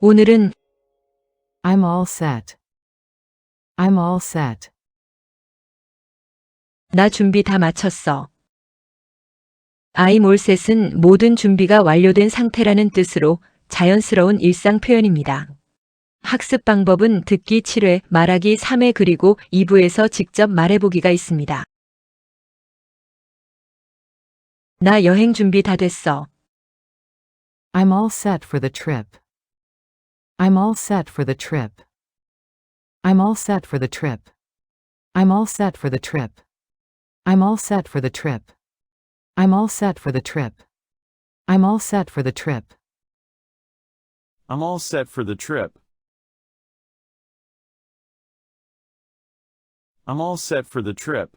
오늘은 I'm all set. I'm all set. 나 준비 다 마쳤어. I'm all set은 모든 준비가 완료된 상태라는 뜻으로 자연스러운 일상 표현입니다. 학습 방법은 듣기 7회, 말하기 3회 그리고 2부에서 직접 말해보기가 있습니다. 나 여행 준비 다 됐어. I'm all set for the trip. I'm all set for the trip. I'm all set for the trip. I'm all set for the trip. I'm all set for the trip. I'm all set for the trip. I'm all set for the trip. I'm all set for the trip. I'm all set for the trip.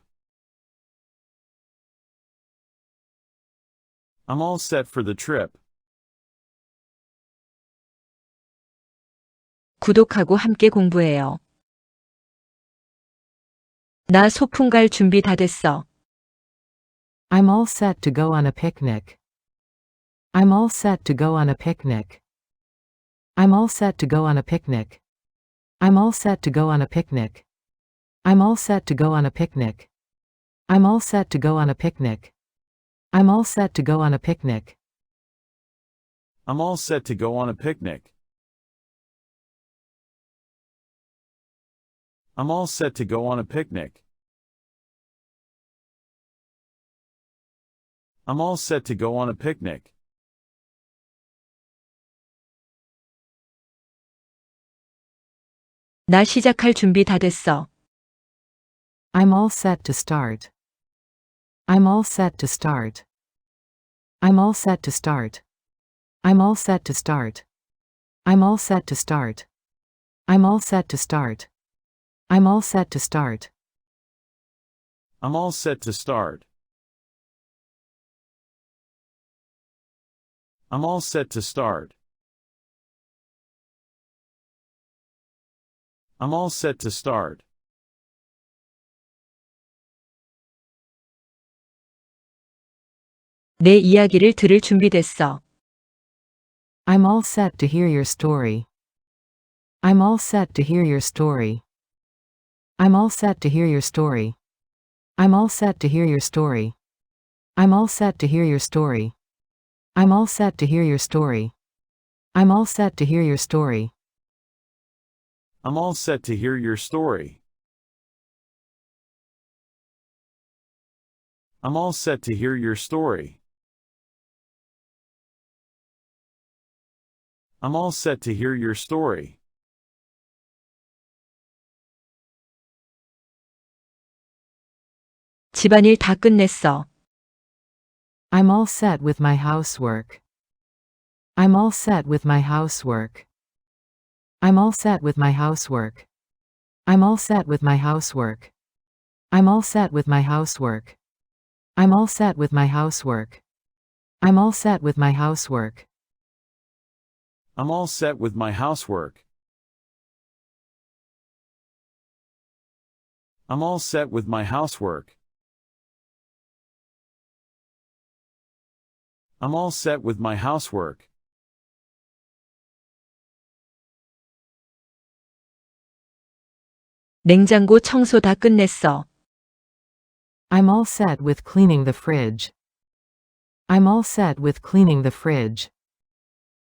I'm all set for the trip. 구독하고 함께 공부해요. 나 소풍 갈 준비 다 됐어. I'm all set to go on a picnic. I'm all set to go on a picnic. I'm all set to go on a picnic. I'm all set to go on a picnic. I'm all set to go on a picnic. I'm all set to go on a picnic. I'm all set to go on a picnic. I'm all set to go on a picnic. I'm all set to go on a picnic. I'm all set to go on a picnic. 나 시작할 준비 다 됐어. I'm all set to start. I'm all set to start. I'm all set to start. I'm all set to start. I'm all set to start. I'm all set to start. I'm all set to start. I'm all set to start. I'm all set to start. I'm all set to start. 내 이야기를 들을 준비됐어. I'm all set to hear your story. I'm all set to hear your story. I'm all set to hear your story. I'm all set to hear your story. I'm all set to hear your story. I'm all set to hear your story. I'm all set to hear your story. I'm all set to hear your story. I'm all set to hear your story. I'm all set to hear your story. 집안일 다 끝냈어. I'm all set with my housework. I'm all set with my housework. I'm all set with my housework. I'm all set with my housework. I'm all set with my housework. I'm all set with my housework. I'm all set with my housework. I'm all set with my housework. I'm all set with my housework. I'm all set with my housework. 냉장고 청소 다 끝냈어. I'm all set with cleaning the fridge. I'm all set with cleaning the fridge.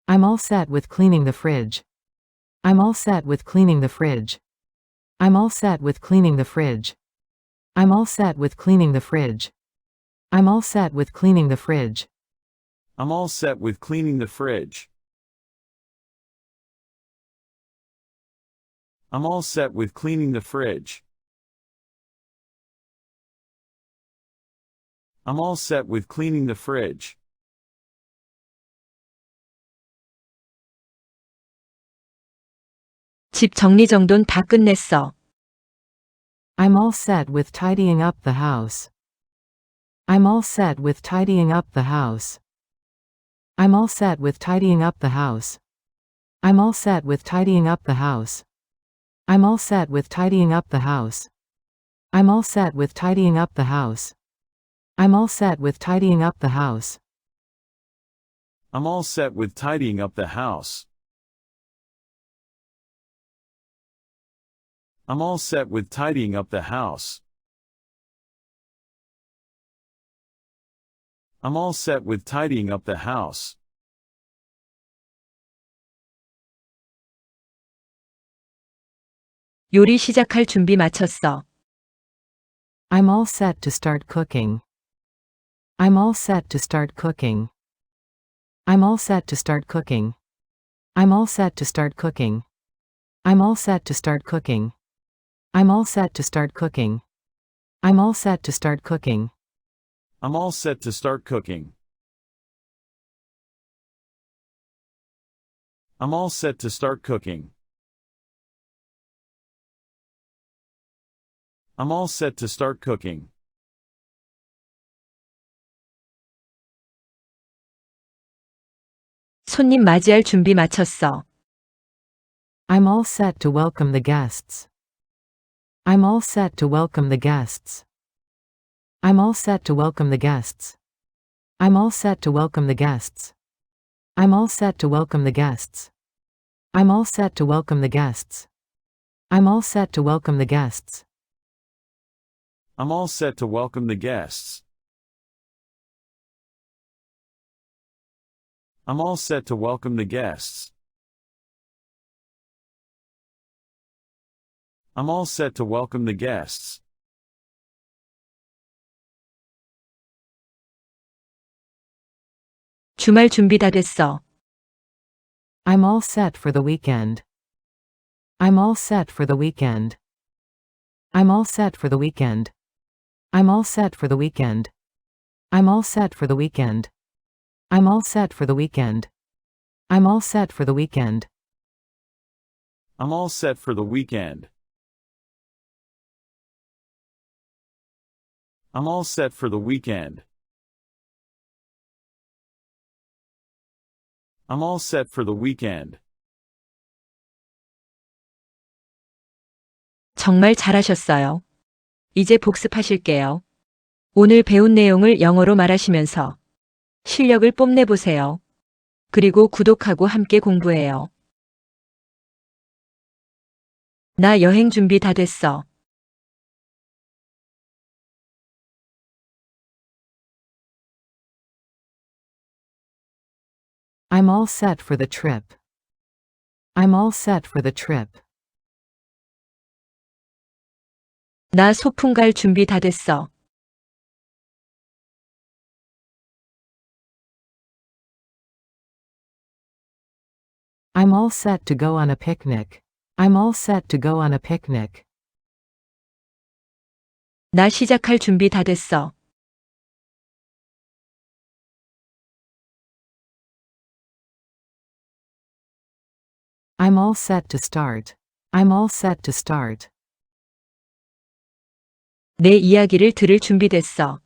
I'm all set with cleaning the fridge. I'm all set with cleaning the fridge. I'm all set with cleaning the fridge. I'm all set with cleaning the fridge. I'm all set with cleaning the fridge. I'm all set with cleaning the fridge. I'm all set with cleaning the fridge. I'm all set with cleaning the fridge. 집 정리정돈 다 끝냈어. I'm all set with tidying up the house. I'm all set with tidying up the house. I'm all set with tidying up the house. I'm all set with tidying up the house. I'm all set with tidying up the house. I'm all set with tidying up the house. I'm all set with tidying up the house. I'm all set with tidying up the house. I'm all set with tidying up the house. I'm all set with tidying up the house. 요리 시작할 준비 마쳤어. I'm all set to start cooking. I'm all set to start cooking. I'm all set to start cooking. I'm all set to start cooking. I'm all set to start cooking. I'm all set to start cooking. I'm all set to start cooking. I'm all set to start cooking. I'm all set to start cooking. I'm all set to start cooking. 손님 맞이할 준비 마쳤어. I'm all set to welcome the guests. I'm all set to welcome the guests. I'm all set to welcome the guests. I'm all set to welcome the guests. I'm all set to welcome the guests. I'm all set to welcome the guests. I'm all set to welcome the guests. I'm all set to welcome the guests. I'm all set to welcome the guests. I'm all set to welcome the guests. 주말 준비 다 됐어. I'm all set for the weekend. I'm all set for the weekend. I'm all set for the weekend. I'm all set for the weekend. I'm all set for the weekend. I'm all set for the weekend. I'm all set for the weekend. I'm all set for the weekend. I'm all set for the weekend. I'm all set for the weekend. 정말 잘하셨어요. 이제 복습하실게요. 오늘 배운 내용을 영어로 말하시면서 실력을 뽐내보세요. 그리고 구독하고 함께 공부해요. 나 여행 준비 다 됐어. I'm all set for the trip. I'm all set for the trip. 나 소풍 갈 준비 다 됐어. I'm all set to go on a picnic. I'm all set to go on a picnic. 나 시작할 준비 다 됐어. I'm all set to start. I'm all set to start. 내 이야기를 들을 준비 됐어.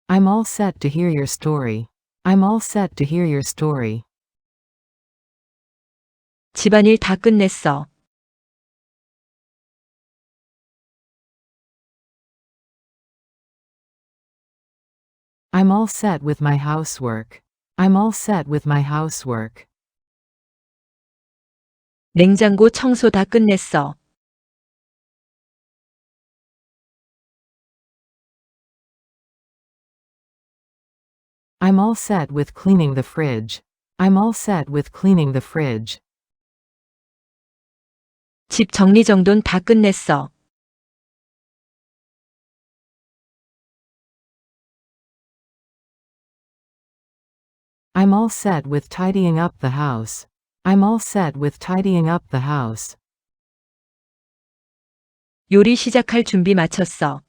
I'm all set to hear your story. I'm all set to hear your story. 집안일 다 끝냈어. I'm all set with my housework. I'm all set with my housework. 냉장고 청소 다 끝냈어. I'm all set with cleaning the fridge. I'm all set with cleaning the fridge. 집 정리정돈 다 끝냈어. I'm all set with tidying up the house. I'm all set with tidying up the house. 요리 시작할 준비 마쳤어.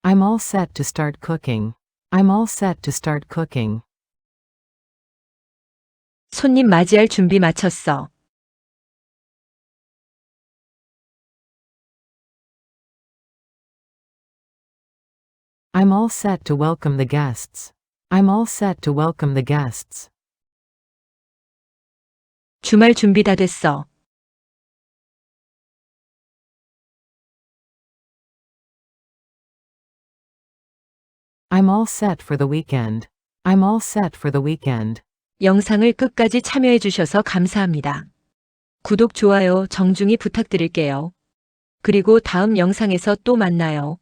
I'm all set to start cooking. I'm all set to start cooking. 손님 맞이할 준비 마쳤어. I'm all set to welcome the guests. I'm all set to welcome the guests. 주말 준비 다 됐어. I'm all set for the weekend. I'm all set for the weekend. 영상을 끝까지 참여해 주셔서 감사합니다. 구독, 좋아요 정중히 부탁드릴게요. 그리고 다음 영상에서 또 만나요.